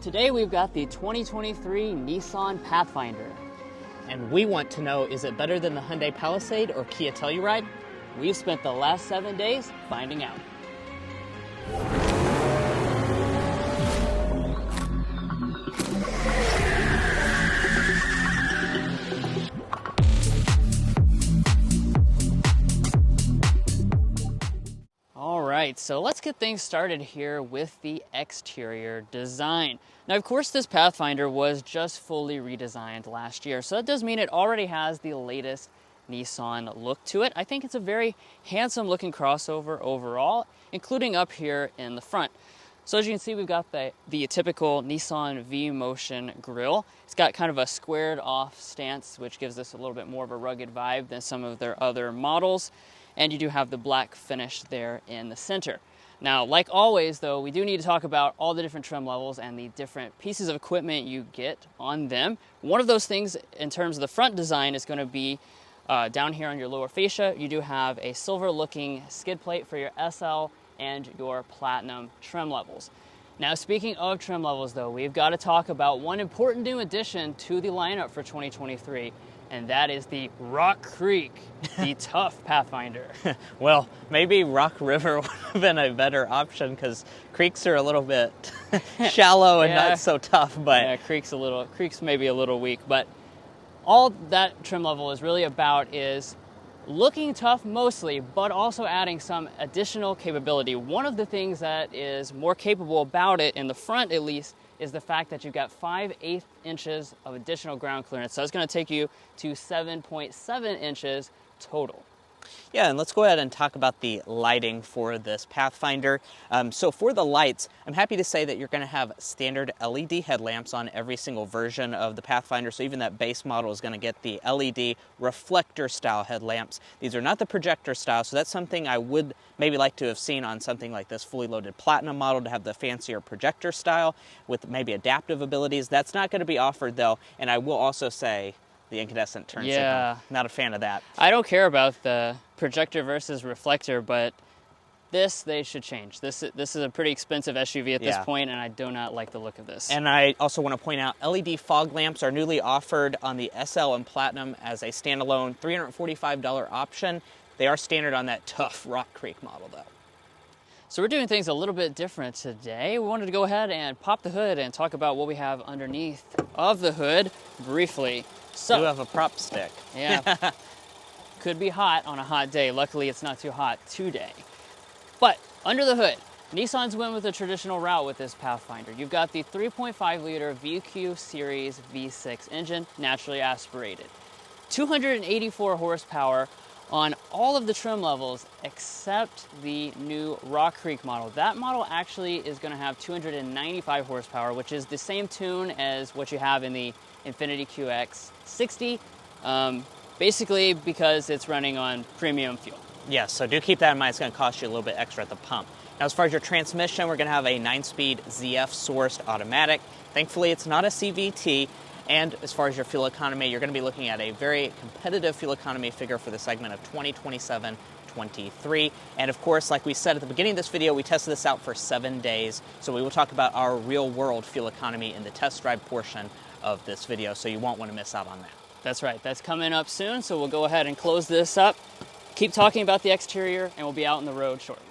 Today we've got the 2023 Nissan Pathfinder. And we want to know, is it better than the Hyundai Palisade or Kia Telluride? We've spent the last 7 days finding out. Alright, so let's get things started here with the exterior design. Now, of course, this Pathfinder was just fully redesigned last year, so that does mean it already has the latest Nissan look to it. I think it's a very handsome looking crossover overall, including up here in the front. So as you can see, we've got the typical Nissan V-Motion grille. It's got kind of a squared off stance, which gives this a little bit more of a rugged vibe than some of their other models. And you do have the black finish there in the center. Now, like always, though, we do need to talk about all the different trim levels and the different pieces of equipment you get on them. One of those things in terms of the front design is going to be down here on your lower fascia. You do have a silver-looking skid plate for your SL and your Platinum trim levels. Now, speaking of trim levels, though, we've got to talk about one important new addition to the lineup for 2023, and that is the Rock Creek, the tough Pathfinder. Well, maybe Rock River would have been a better option because creeks are a little bit shallow and not so tough. But yeah, creeks maybe a little weak. But all that trim level is really about is looking tough mostly, but also adding some additional capability. One of the things that is more capable about it, in the front at least, is the fact that you've got 5/8 inches of additional ground clearance. So it's going to take you to 7.7 inches total. yeah, and let's go ahead and talk about the lighting for this Pathfinder. So for the lights, I'm happy to say that you're going to have standard LED headlamps on every single version of the Pathfinder. So even that base model is going to get the LED reflector style headlamps. These are not the projector style, so that's something I would maybe like to have seen on something like this fully loaded Platinum model, to have the fancier projector style with maybe adaptive abilities. That's not going to be offered though, and I will also say the incandescent turn signal. Not a fan of that. I don't care about the projector versus reflector, but this they should change. This is a pretty expensive SUV at this point, and I do not like the look of this. And I also want to point out, LED fog lamps are newly offered on the SL and Platinum as a standalone $345 option. They are standard on that tough Rock Creek model though. So we're doing things a little bit different today. We wanted to go ahead and pop the hood and talk about what we have underneath of the hood briefly. So, you have a prop stick. Yeah, could be hot on a hot day. Luckily, it's not too hot today. But under the hood, Nissan's went with the traditional route with this Pathfinder. You've got the 3.5-liter VQ Series V6 engine, naturally aspirated. 284 horsepower on all of the trim levels except the new Rock Creek model. That model actually is going to have 295 horsepower, which is the same tune as what you have in the Infiniti QX60, basically because it's running on premium fuel. Yes, so do keep that in mind. It's going to cost you a little bit extra at the pump. Now, as far as your transmission, we're going to have a 9-speed ZF-sourced automatic. Thankfully, it's not a CVT. And as far as your fuel economy, you're going to be looking at a very competitive fuel economy figure for the segment of 2027-23. And of course, like we said at the beginning of this video, we tested this out for 7 days. So we will talk about our real-world fuel economy in the test drive portion of this video, so you won't want to miss out on that. That's right. That's coming up soon, so we'll go ahead and close this up. Keep talking about the exterior, and we'll be out on the road shortly.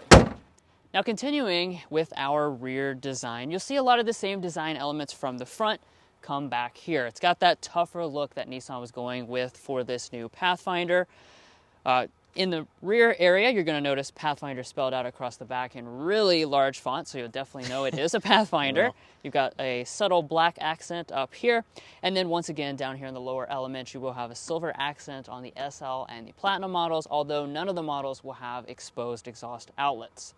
Now, continuing with our rear design, you'll see a lot of the same design elements from the front come back here. It's got that tougher look that Nissan was going with for this new Pathfinder. In the rear area, you're going to notice Pathfinder spelled out across the back in really large font, so you'll definitely know it is a Pathfinder. Well. You've got a subtle black accent up here, and then once again, down here in the lower element, you will have a silver accent on the SL and the Platinum models, although none of the models will have exposed exhaust outlets.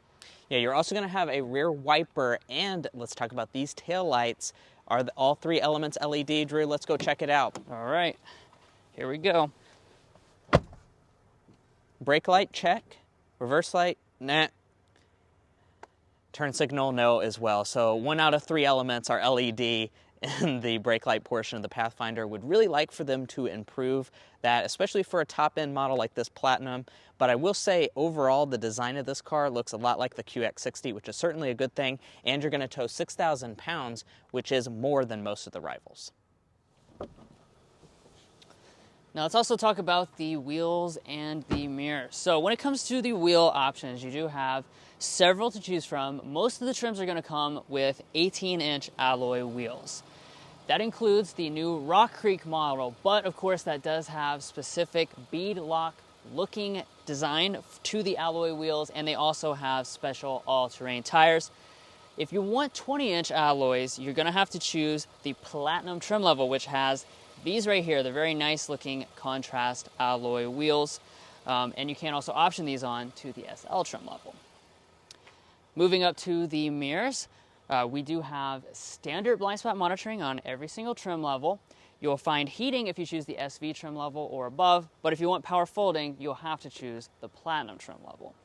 Yeah, you're also going to have a rear wiper, and let's talk about these taillights. Are all 3 elements LED, Drew? Let's go check it out. All right, here we go. Brake light, check. Reverse light, nah. Turn signal, no as well. So 1 out of 3 elements are LED in the brake light portion of the Pathfinder. Would really like for them to improve that, especially for a top-end model like this Platinum. But I will say, overall, the design of this car looks a lot like the QX60, which is certainly a good thing, and you're going to tow 6,000 pounds, which is more than most of the rivals. Now let's also talk about the wheels and the mirrors. So when it comes to the wheel options, you do have several to choose from. Most of the trims are going to come with 18-inch alloy wheels. That includes the new Rock Creek model, but of course that does have specific bead lock looking design to the alloy wheels, and they also have special all-terrain tires. If you want 20-inch alloys, you're going to have to choose the Platinum trim level, which has these right here, the very nice looking contrast alloy wheels, and you can also option these on to the SL trim level. Moving up to the mirrors, we do have standard blind spot monitoring on every single trim level. You'll find heating if you choose the SV trim level or above, but if you want power folding, you'll have to choose the Platinum trim level.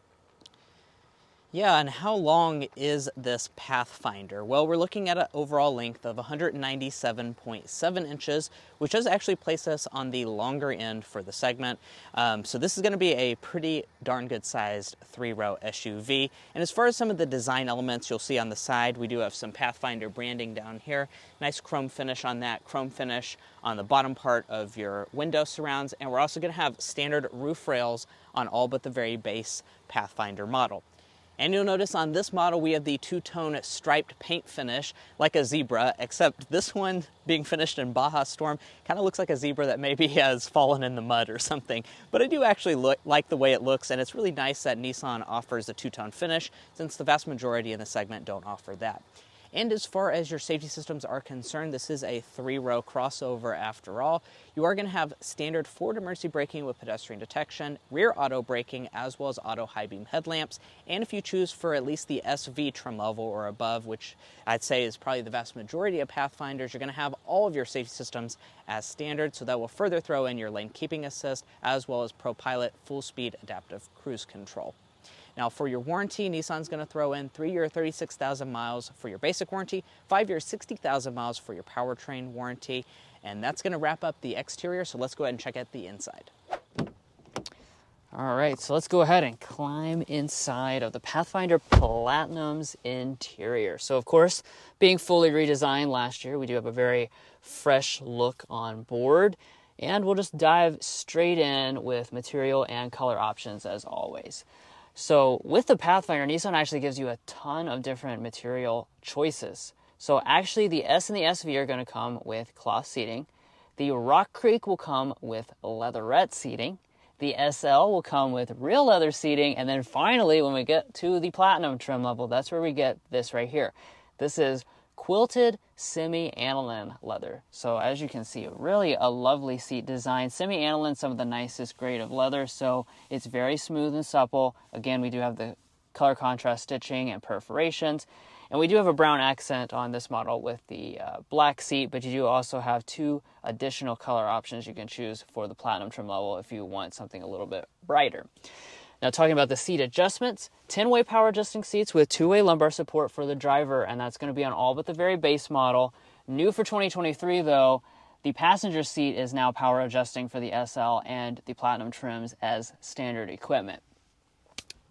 Yeah, and how long is this Pathfinder? Well, we're looking at an overall length of 197.7 inches, which does actually place us on the longer end for the segment. So this is going to be a pretty darn good sized 3-row SUV. And as far as some of the design elements you'll see on the side, we do have some Pathfinder branding down here. Nice chrome finish on that, chrome finish on the bottom part of your window surrounds. And we're also going to have standard roof rails on all but the very base Pathfinder model. And you'll notice on this model we have the two-tone striped paint finish like a zebra, except this one being finished in Baja Storm kind of looks like a zebra that maybe has fallen in the mud or something. But I do actually like the way it looks, and it's really nice that Nissan offers a two-tone finish, since the vast majority in the segment don't offer that. And as far as your safety systems are concerned, this is a 3-row crossover after all. You are going to have standard forward emergency braking with pedestrian detection, rear auto braking, as well as auto high beam headlamps. And if you choose for at least the SV trim level or above, which I'd say is probably the vast majority of Pathfinders, you're going to have all of your safety systems as standard, so that will further throw in your lane keeping assist, as well as ProPilot full speed adaptive cruise control. Now for your warranty, Nissan's going to throw in 3-year 36,000 miles for your basic warranty, 5-year 60,000 miles for your powertrain warranty, and that's going to wrap up the exterior, so let's go ahead and check out the inside. All right, so let's go ahead and climb inside of the Pathfinder Platinum's interior. So of course, being fully redesigned last year, we do have a very fresh look on board, and we'll just dive straight in with material and color options as always. So with the Pathfinder, Nissan actually gives you a ton of different material choices. So actually the S and the SV are going to come with cloth seating. The Rock Creek will come with leatherette seating. The SL will come with real leather seating. And then finally, when we get to the Platinum trim level, that's where we get this right here. This is quilted semi-aniline leather. So as you can see, really a lovely seat design. Semi-aniline, some of the nicest grade of leather, so it's very smooth and supple. Again, we do have the color contrast stitching and perforations, and we do have a brown accent on this model with the black seat, but you do also have 2 additional color options you can choose for the Platinum trim level if you want something a little bit brighter. Now talking about the seat adjustments, 10-way power adjusting seats with 2-way lumbar support for the driver, and that's going to be on all but the very base model. New for 2023 though, the passenger seat is now power adjusting for the SL and the Platinum trims as standard equipment.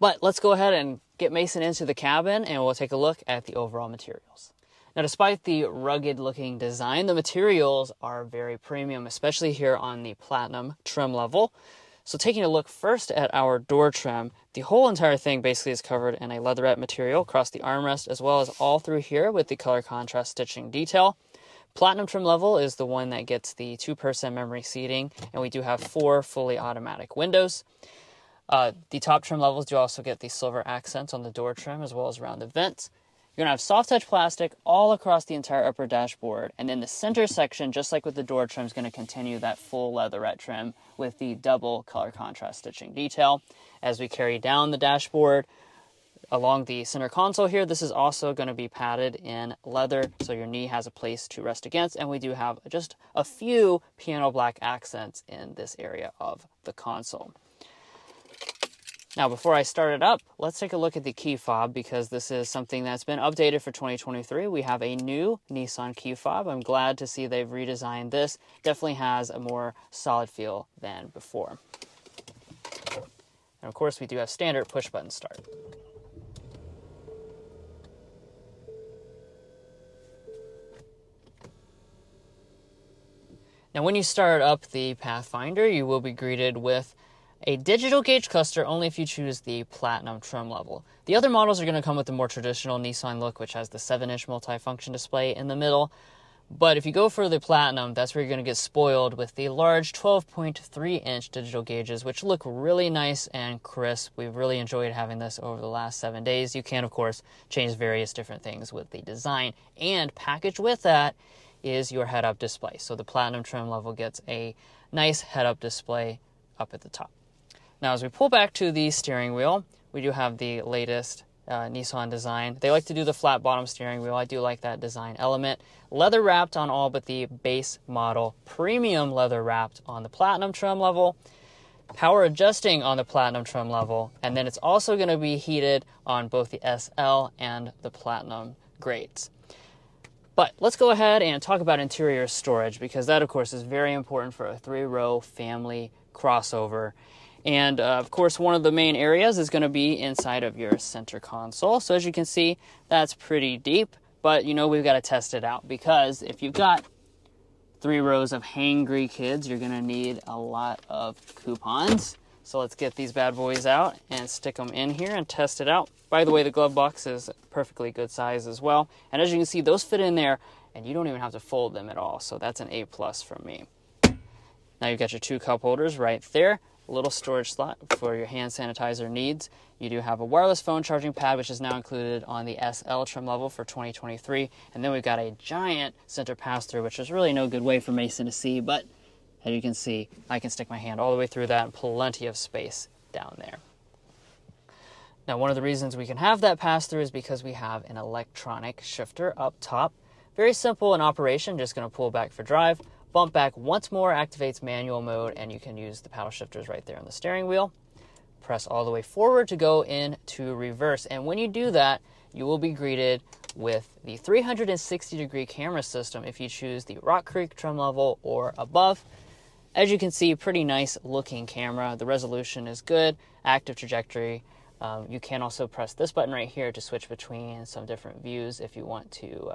But let's go ahead and get Mason into the cabin and we'll take a look at the overall materials. Now despite the rugged looking design, the materials are very premium, especially here on the Platinum trim level. So taking a look first at our door trim, the whole entire thing basically is covered in a leatherette material across the armrest as well as all through here with the color contrast stitching detail. Platinum trim level is the one that gets the 2-person memory seating, and we do have 4 fully automatic windows. The top trim levels do also get the silver accents on the door trim as well as around the vents. You're going to have soft touch plastic all across the entire upper dashboard, and then the center section, just like with the door trim, is going to continue that full leatherette trim with the double color contrast stitching detail. As we carry down the dashboard along the center console here, this is also going to be padded in leather, so your knee has a place to rest against, and we do have just a few piano black accents in this area of the console. Now, before I start it up, let's take a look at the key fob, because this is something that's been updated for 2023. We have a new Nissan key fob. I'm glad to see they've redesigned this. Definitely has a more solid feel than before. And of course, we do have standard push button start. Now, when you start up the Pathfinder, you will be greeted with a digital gauge cluster only if you choose the Platinum trim level. The other models are going to come with the more traditional Nissan look, which has the 7-inch multifunction display in the middle. But if you go for the Platinum, that's where you're going to get spoiled with the large 12.3-inch digital gauges, which look really nice and crisp. We've really enjoyed having this over the last 7 days. You can, of course, change various different things with the design. And packaged with that is your head-up display. So the Platinum trim level gets a nice head-up display up at the top. Now, as we pull back to the steering wheel, we do have the latest Nissan design. They like to do the flat bottom steering wheel. I do like that design element. Leather wrapped on all but the base model. Premium leather wrapped on the Platinum trim level. Power adjusting on the Platinum trim level. And then it's also going to be heated on both the SL and the Platinum grades. But let's go ahead and talk about interior storage, because that, of course, is very important for a 3-row family crossover. And of course, one of the main areas is going to be inside of your center console. So as you can see, that's pretty deep, but we've got to test it out, because if you've got 3 rows of hangry kids, you're going to need a lot of coupons. So let's get these bad boys out and stick them in here and test it out. By the way, the glove box is perfectly good size as well. And as you can see, those fit in there and you don't even have to fold them at all. So that's an A+ from me. Now you've got your 2 cup holders right there. A little storage slot for your hand sanitizer needs. You do have a wireless phone charging pad, which is now included on the SL trim level for 2023. And then we've got a giant center pass-through, which is really no good way for Mason to see, but as you can see, I can stick my hand all the way through that, and plenty of space down there. Now, one of the reasons we can have that pass-through is because we have an electronic shifter up top. Very simple in operation, just going to pull back for drive. Bump back once more activates manual mode, and you can use the paddle shifters right there on the steering wheel. Press all the way forward to go into reverse. And when you do that, you will be greeted with the 360-degree camera system if you choose the Rock Creek trim level or above. As you can see, pretty nice looking camera. The resolution is good, active trajectory. You can also press this button right here to switch between some different views if you want to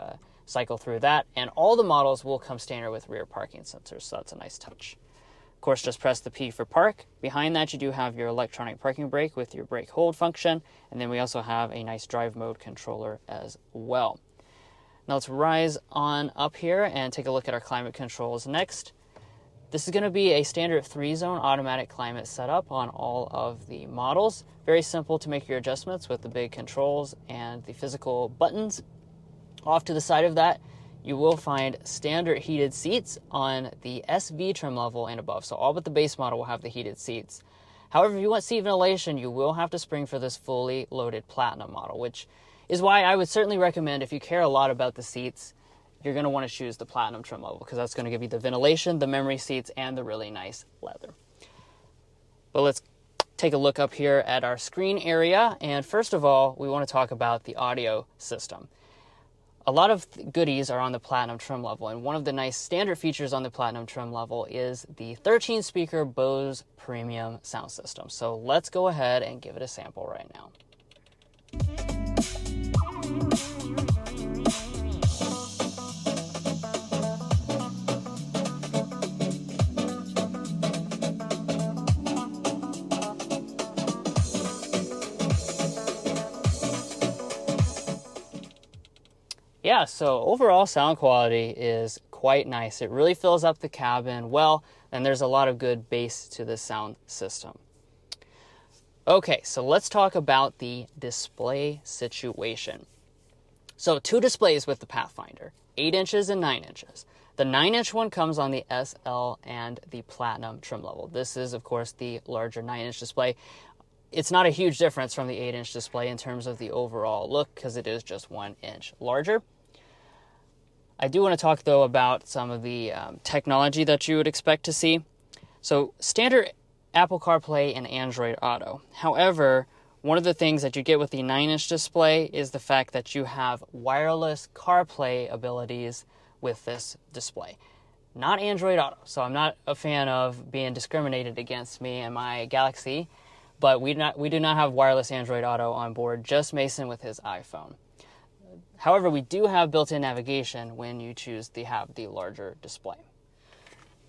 cycle through that. And all the models will come standard with rear parking sensors, so that's a nice touch. Of course, just press the P for park. Behind that, you do have your electronic parking brake with your brake hold function. And then we also have a nice drive mode controller as well. Now let's rise on up here and take a look at our climate controls next. This is going to be a standard 3-zone automatic climate setup on all of the models. Very simple to make your adjustments with the big controls and the physical buttons. Off to the side of that, you will find standard heated seats on the SV trim level and above. So all but the base model will have the heated seats. However, if you want seat ventilation, you will have to spring for this fully loaded Platinum model, which is why I would certainly recommend, if you care a lot about the seats, you're going to want to choose the Platinum trim level, because that's going to give you the ventilation, the memory seats, and the really nice leather. But let's take a look up here at our screen area. And first of all, we want to talk about the audio system. A lot of goodies are on the Platinum trim level, and one of the nice standard features on the Platinum trim level is the 13-speaker Bose Premium sound system. So let's go ahead and give it a sample right now. Yeah, so overall sound quality is quite nice. It really fills up the cabin well, and there's a lot of good bass to the sound system. Okay, so let's talk about the display situation. So 2 displays with the Pathfinder, 8 inches and 9 inches. The 9-inch one comes on the SL and the Platinum trim level. This is, of course, the larger 9-inch display. It's not a huge difference from the 8-inch display in terms of the overall look, because it is just 1 inch larger. I do want to talk, though, about some of the technology that you would expect to see. So standard Apple CarPlay and Android Auto. However, one of the things that you get with the 9-inch display is the fact that you have wireless CarPlay abilities with this display. Not Android Auto, so I'm not a fan of being discriminated against me and my Galaxy, but we do not have wireless Android Auto on board, just Mason with his iPhone. However, we do have built-in navigation when you choose to have the larger display.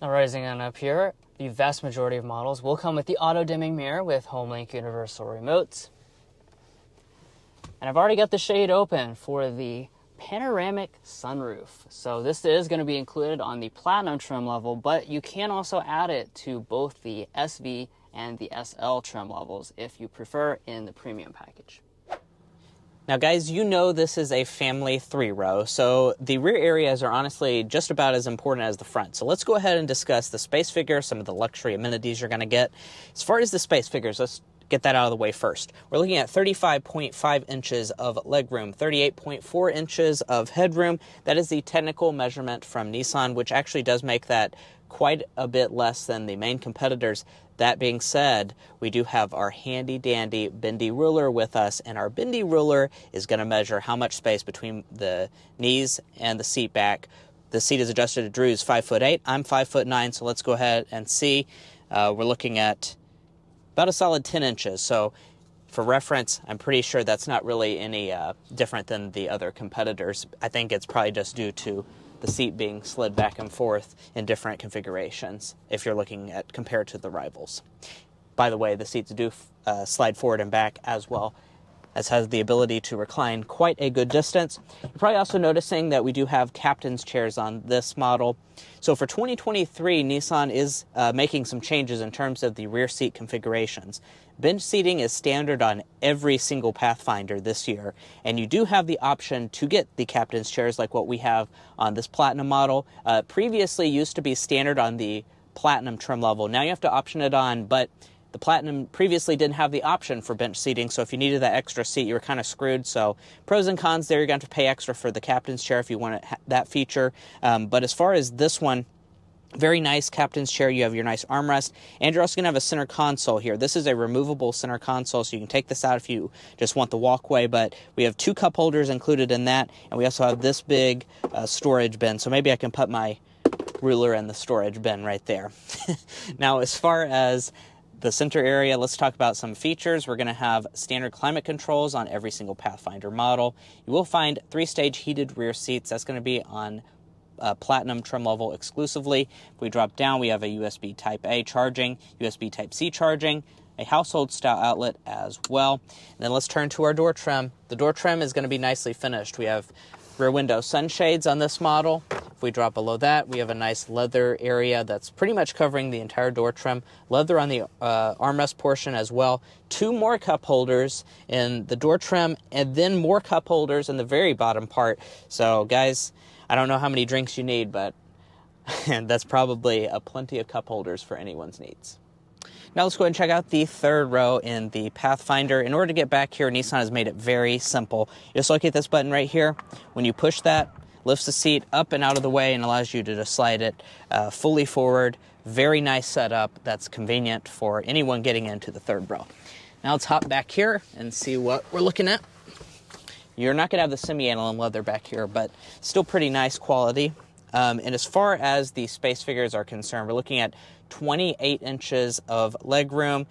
Now, rising on up here, the vast majority of models will come with the auto-dimming mirror with HomeLink universal remotes. And I've already got the shade open for the panoramic sunroof. So this is going to be included on the Platinum trim level, but you can also add it to both the SV and the SL trim levels if you prefer in the premium package. Now guys, you know this is a family 3-row, so the rear areas are honestly just about as important as the front. So let's go ahead and discuss the space figure, some of the luxury amenities you're going to get. As far as the space figures, let's get that out of the way first. We're looking at 35.5 inches of legroom, 38.4 inches of headroom. That is the technical measurement from Nissan, which actually does make that quite a bit less than the main competitors. That being said, we do have our handy-dandy bendy ruler with us, and our bendy ruler is going to measure how much space between the knees and the seat back. The seat is adjusted to Drew's 5'8". I'm 5'9", so let's go ahead and see. We're looking at about a solid 10 inches. So for reference, I'm pretty sure that's not really any different than the other competitors. I think it's probably just due to the seat being slid back and forth in different configurations if you're looking at compared to the rivals. By the way, the seats do slide forward and back as well, as has the ability to recline quite a good distance. You're probably also noticing that we do have captain's chairs on this model. So for 2023, Nissan is making some changes in terms of the rear seat configurations. Bench seating is standard on every single Pathfinder this year, and you do have the option to get the captain's chairs like what we have on this Platinum model. Previously used to be standard on the Platinum trim level. Now you have to option it on, but the Platinum previously didn't have the option for bench seating, so if you needed that extra seat, you were kind of screwed. So pros and cons there, you're going to have to pay extra for the captain's chair if you want that feature. But as far as this one, very nice captain's chair. You have your nice armrest, and you're also going to have a center console here. This is a removable center console, so you can take this out if you just want the walkway, but we have 2 cup holders included in that, and we also have this big storage bin, so maybe I can put my ruler in the storage bin right there. Now, as far as the center area, let's talk about some features. We're going to have standard climate controls on every single Pathfinder model. You will find 3-stage heated rear seats. That's going to be on Platinum trim level exclusively. If we drop down, we have a USB Type-A charging, USB Type-C charging, a household style outlet as well. And then let's turn to our door trim. The door trim is going to be nicely finished. We have rear window sunshades on this model. If we drop below that, we have a nice leather area that's pretty much covering the entire door trim. Leather on the armrest portion as well. 2 more cup holders in the door trim, and then more cup holders in the very bottom part. So guys, I don't know how many drinks you need, but that's probably plenty of cup holders for anyone's needs. Now let's go ahead and check out the 3rd row in the Pathfinder. In order to get back here, Nissan has made it very simple. You just locate this button right here. When you push that, lifts the seat up and out of the way and allows you to just slide it fully forward. Very nice setup that's convenient for anyone getting into the 3rd row. Now let's hop back here and see what we're looking at. You're not going to have the semi-aniline leather back here, but still pretty nice quality. And as far as the space figures are concerned, we're looking at 28 inches of legroom,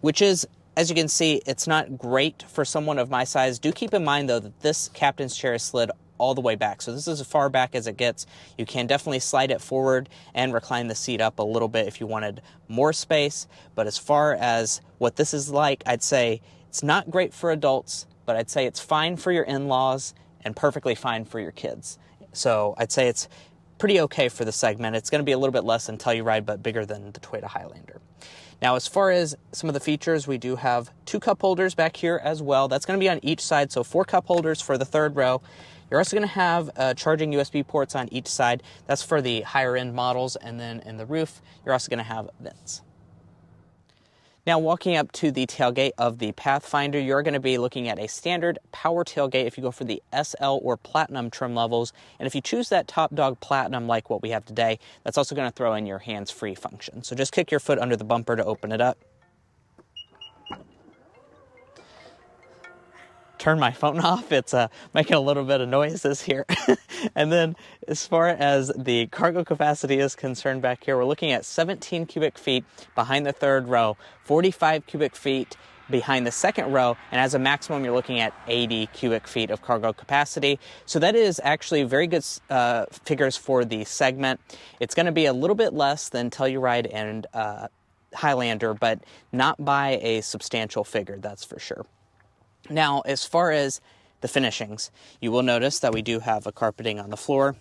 which is, as you can see, it's not great for someone of my size. Do keep in mind, though, that this captain's chair is slid all the way back. So this is as far back as it gets. You can definitely slide it forward and recline the seat up a little bit if you wanted more space. But as far as what this is like, I'd say it's not great for adults, but I'd say it's fine for your in-laws and perfectly fine for your kids. So I'd say it's pretty okay for the segment. It's going to be a little bit less than Telluride, but bigger than the Toyota Highlander. Now, as far as some of the features, we do have 2 cup holders back here as well. That's going to be on each side, so 4 cup holders for the 3rd row. You're also going to have charging USB ports on each side. That's for the higher-end models, and then in the roof, you're also going to have vents. Now, walking up to the tailgate of the Pathfinder, you're going to be looking at a standard power tailgate if you go for the SL or Platinum trim levels. And if you choose that Top Dog Platinum like what we have today, that's also going to throw in your hands-free function. So just kick your foot under the bumper to open it up. Turn my phone off. It's making a little bit of noises here. And then as far as the cargo capacity is concerned back here, we're looking at 17 cubic feet behind the third row, 45 cubic feet behind the second row, and as a maximum you're looking at 80 cubic feet of cargo capacity. So that is actually very good figures for the segment. It's going to be a little bit less than Telluride and Highlander, but not by a substantial figure, that's for sure. Now, as far as the finishings, you will notice that we do have a carpeting on the floor.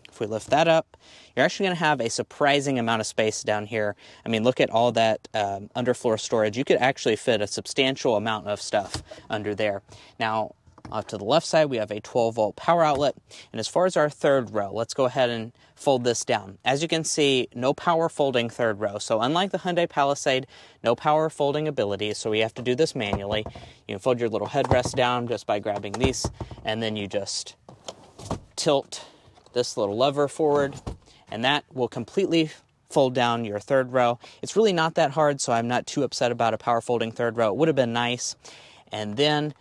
If we lift that up, you're actually going to have a surprising amount of space down here. I mean, look at all that underfloor storage. You could actually fit a substantial amount of stuff under there. Now, off to the left side, we have a 12-volt power outlet. And as far as our third row, let's go ahead and fold this down. As you can see, no power folding third row. So unlike the Hyundai Palisade, no power folding ability, so we have to do this manually. You can fold your little headrest down just by grabbing these, and then you just tilt this little lever forward, and that will completely fold down your third row. It's really not that hard, so I'm not too upset about a power folding third row. It would have been nice. And then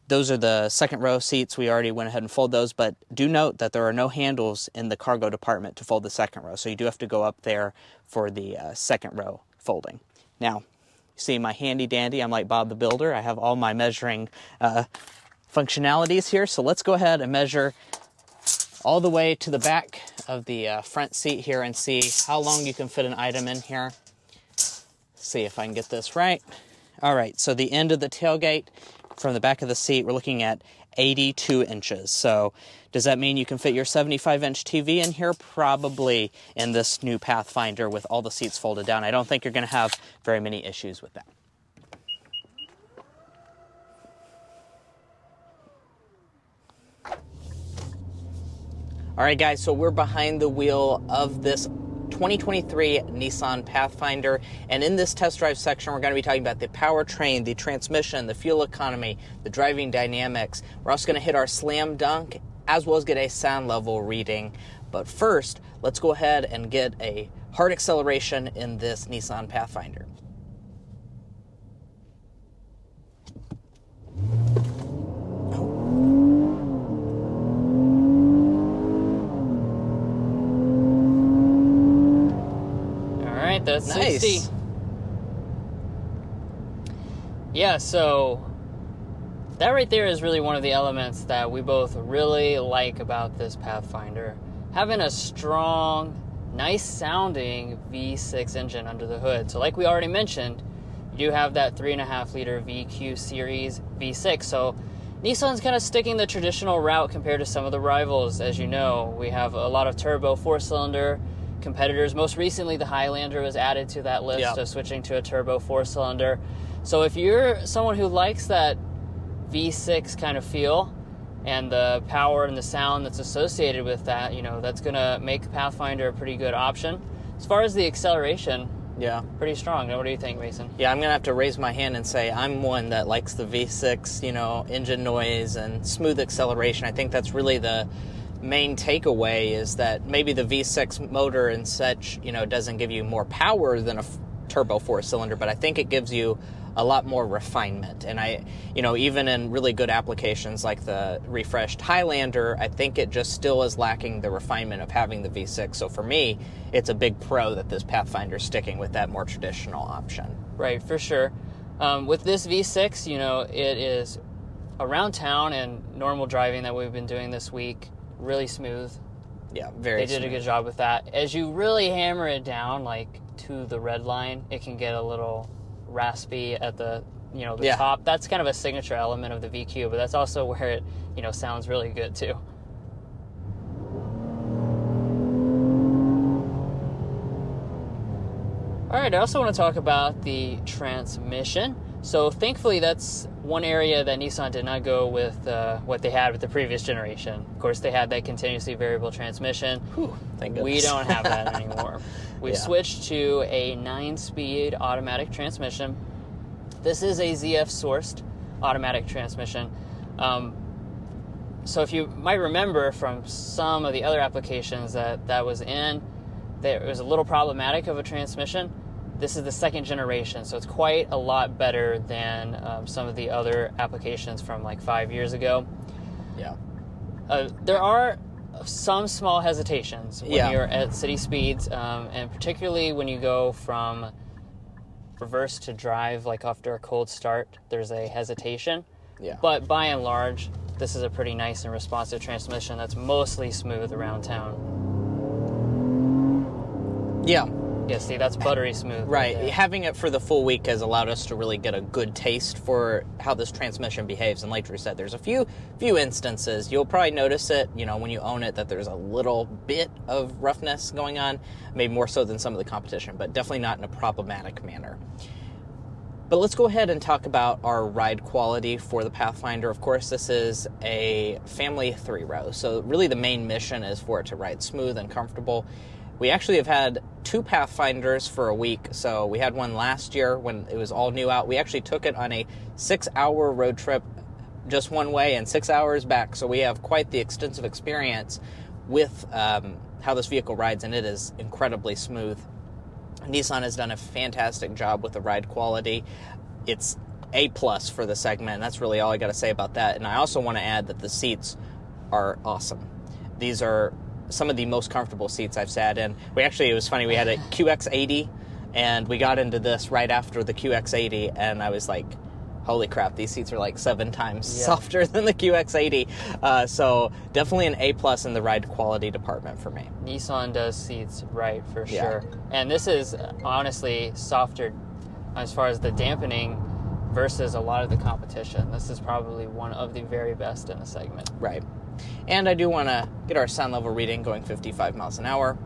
those are the second row seats. We already went ahead and fold those, but do note that there are no handles in the cargo department to fold the second row, so you do have to go up there for the second row folding. Now, you see my handy dandy, I'm like Bob the Builder. I have all my measuring functionalities here, so let's go ahead and measure all the way to the back of the front seat here and see how long you can fit an item in here. See if I can get this right. All right, so the end of the tailgate from the back of the seat, we're looking at 82 inches. So does that mean you can fit your 75-inch TV in here? Probably, in this new Pathfinder with all the seats folded down. I don't think you're going to have very many issues with that. All right, guys, so we're behind the wheel of this 2023 Nissan Pathfinder, and in this test drive section we're going to be talking about the powertrain, the transmission, the fuel economy, the driving dynamics. We're also going to hit our slam dunk as well as get a sound level reading. But first, let's go ahead and get a hard acceleration in this Nissan Pathfinder. That's nice. 60. Yeah, so that right there is really one of the elements that we both really like about this Pathfinder. Having a strong, nice sounding V6 engine under the hood. So like we already mentioned, you do have that 3.5 liter VQ series V6. So Nissan's kind of sticking the traditional route compared to some of the rivals. As you know, we have a lot of turbo 4-cylinder competitors. Most recently, the Highlander was added to that list of switching to a turbo 4-cylinder. So if you're someone who likes that V6 kind of feel and the power and the sound that's associated with that, you know, that's going to make Pathfinder a pretty good option. As far as the acceleration, pretty strong. What do you think, Mason? Yeah, I'm going to have to raise my hand and say I'm one that likes the V6, you know, engine noise and smooth acceleration. I think that's really the main takeaway, is that maybe the V6 motor and such, you know, doesn't give you more power than a turbo 4-cylinder, but I think it gives you a lot more refinement. And even in really good applications like the refreshed Highlander, I think it just still is lacking the refinement of having the V6. So for me, it's a big pro that this Pathfinder's sticking with that more traditional option. Right, for sure. With this V6, you know, it is around town and normal driving that we've been doing this week. Really smooth. Yeah, very They did a good job with that. As you really hammer it down, like, to the red line, it can get a little raspy at the, you know, the top. That's kind of a signature element of the VQ, but that's also where it, you know, sounds really good, too. All right, I also want to talk about the transmission. So thankfully, that's one area that Nissan did not go with what they had with the previous generation. Of course, they had that continuously variable transmission. Whew, thank goodness. We don't have that anymore. We've Yeah. switched to a 9-speed automatic transmission. This is a ZF-sourced automatic transmission. So if you might remember from some of the other applications that was in, that it was a little problematic of a transmission. This is the second generation, so it's quite a lot better than some of the other applications from like 5 years ago. Yeah. There are some small hesitations when Yeah. you're at city speeds, and particularly when you go from reverse to drive, like after a cold start, there's a hesitation. Yeah. But by and large, this is a pretty nice and responsive transmission that's mostly smooth around town. Yeah. Yeah, see, that's buttery smooth. Right. There. Having it for the full week has allowed us to really get a good taste for how this transmission behaves. And like Drew said, there's a few instances. You'll probably notice it, when you own it, that there's a little bit of roughness going on, maybe more so than some of the competition, but definitely not in a problematic manner. But let's go ahead and talk about our ride quality for the Pathfinder. Of course, this is a family 3-row, so really the main mission is for it to ride smooth and comfortable. We actually have had 2 Pathfinders for a week. So we had one last year when it was all new out. We actually took it on a 6-hour road trip just one way and 6 hours back. So we have quite the extensive experience with how this vehicle rides, and it is incredibly smooth. Nissan has done a fantastic job with the ride quality. It's A+ for the segment, and that's really all I got to say about that. And I also want to add that the seats are awesome. These are some of the most comfortable seats I've sat in. It was funny, we had a QX80, and we got into this right after the QX80, and I was like, holy crap, these seats are like 7 times softer than the QX80. So definitely an A+ in the ride quality department for me. Nissan does seats right, for Yeah. sure. And this is honestly softer as far as the dampening versus a lot of the competition. This is probably one of the very best in the segment. Right. And I do want to get our sound level reading going 55 miles an hour.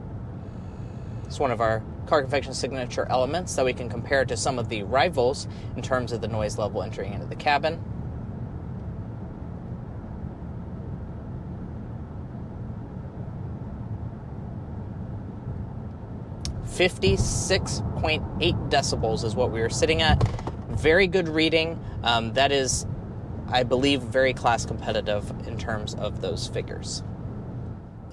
It's one of our Car Confections signature elements that we can compare to some of the rivals in terms of the noise level entering into the cabin. .8 decibels is what we were sitting at. Very good reading. That is, I believe, very class competitive in terms of those figures.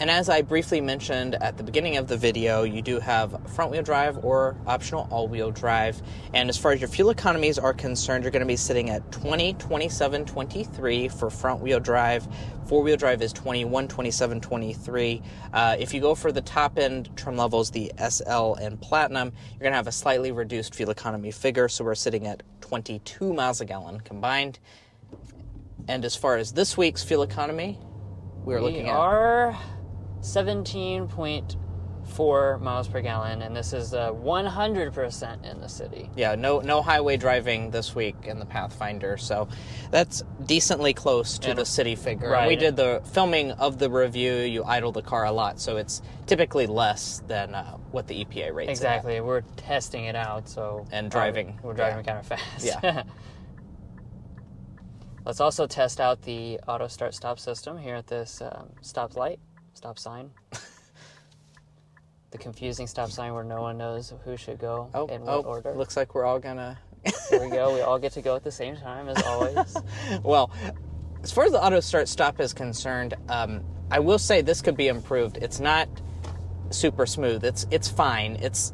And as I briefly mentioned at the beginning of the video, you do have front-wheel drive or optional all-wheel drive. And as far as your fuel economies are concerned, you're going to be sitting at 20, 27, 23 for front-wheel drive. Four-wheel drive is 21, 27, 23. If you go for the top-end trim levels, the SL and Platinum, you're going to have a slightly reduced fuel economy figure, so we're sitting at 22 miles a gallon combined. And as far as this week's fuel economy, we're looking at 17.4 miles per gallon, and this is 100% in the city. Yeah, no highway driving this week in the Pathfinder, so that's decently close to the city figure. Right. We did the filming of the review. You idle the car a lot, so it's typically less than what the EPA rates. Exactly. We're testing it out, so And driving. We're driving kind of fast. Yeah. Let's also test out the auto start stop system here at this stop sign. The confusing stop sign where no one knows who should go in what order. Looks like we're all gonna. There we go. We all get to go at the same time, as always. Well, as far as the auto start stop is concerned, I will say this could be improved. It's not super smooth. It's fine. It's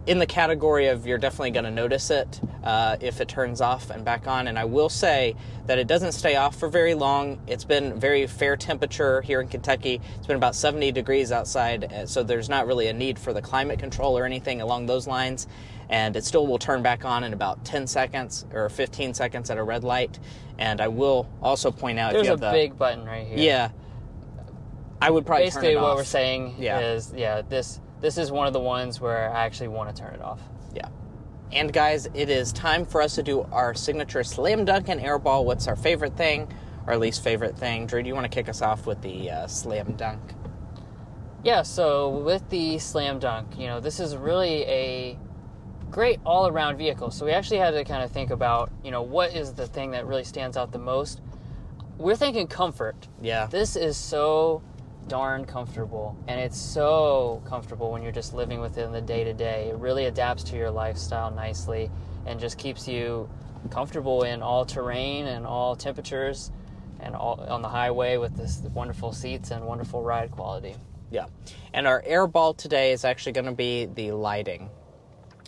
in the category of you're definitely going to notice it if it turns off and back on. And I will say that it doesn't stay off for very long. It's been very fair temperature here in Kentucky. It's been about 70 degrees outside, so there's not really a need for the climate control or anything along those lines. And it still will turn back on in about 10 seconds or 15 seconds at a red light. And I will also point out There's a big button right here. Yeah. I would probably Basically, turn it off. what we're saying is, this is one of the ones where I actually want to turn it off. Yeah. And guys, it is time for us to do our signature slam dunk and airball. What's our favorite thing, our least favorite thing? Drew, do you want to kick us off with the slam dunk? Yeah, so with the slam dunk, this is really great all-around vehicle. So we actually had to kind of think about, what is the thing that really stands out the most. We're thinking comfort. Yeah. This is so darn comfortable, and it's so comfortable when you're just living with it in the day-to-day. It really adapts to your lifestyle nicely and just keeps you comfortable in all terrain and all temperatures and all on the highway with this wonderful seats and wonderful ride quality. Yeah. And our airball today is actually going to be the lighting.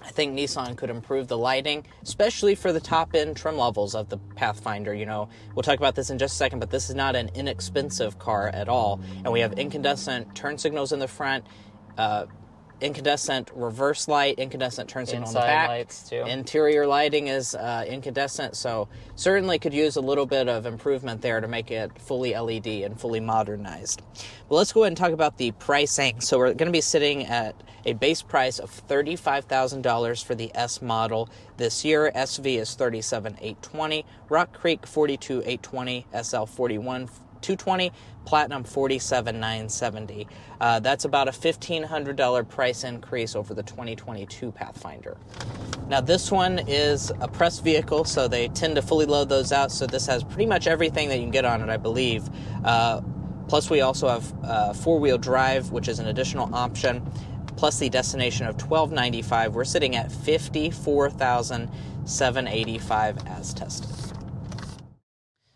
I think Nissan could improve the lighting, especially for the top-end trim levels of the Pathfinder. We'll talk about this in just a second, but this is not an inexpensive car at all. And we have incandescent turn signals in the front, incandescent reverse light, incandescent turn signal in the back. Lights too. Interior lighting is incandescent, so certainly could use a little bit of improvement there to make it fully LED and fully modernized. But let's go ahead and talk about the pricing. So we're going to be sitting at a base price of $35,000 for the S model this year. SV is $37,820, Rock Creek $42,820, SL $41,220, Platinum $47,970. That's about a $1,500 price increase over the 2022 Pathfinder. Now this one is a press vehicle, so they tend to fully load those out, so this has pretty much everything that you can get on it, I believe. Plus we also have four-wheel drive, which is an additional option, plus the destination of $1,295. We're sitting at $54,785 as tested.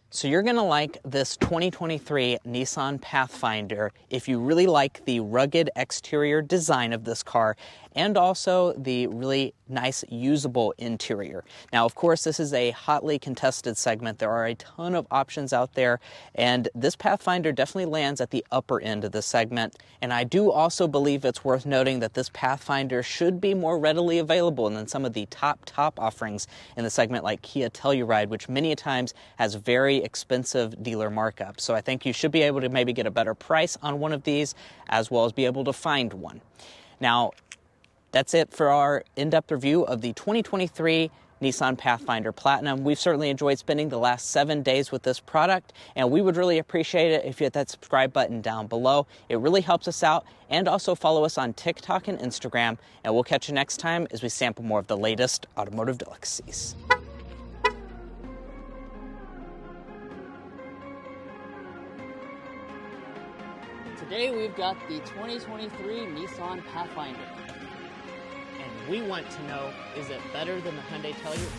So you're going to like this 2023 Nissan Pathfinder if you really like the rugged exterior design of this car and also the really nice usable interior. Now, of course, this is a hotly contested segment. There are a ton of options out there, and this Pathfinder definitely lands at the upper end of the segment. And I do also believe it's worth noting that this Pathfinder should be more readily available than some of the top offerings in the segment like Kia Telluride, which many times has very expensive dealer markup. So I think you should be able to maybe get a better price on one of these as well as be able to find one. Now, that's it for our in-depth review of the 2023 Nissan Pathfinder Platinum. We've certainly enjoyed spending the last 7 days with this product, and we would really appreciate it if you hit that subscribe button down below. It really helps us out, and also follow us on TikTok and Instagram, and we'll catch you next time as we sample more of the latest automotive delicacies. Today we've got the 2023 Nissan Pathfinder. And we want to know, is it better than the Hyundai Telluride?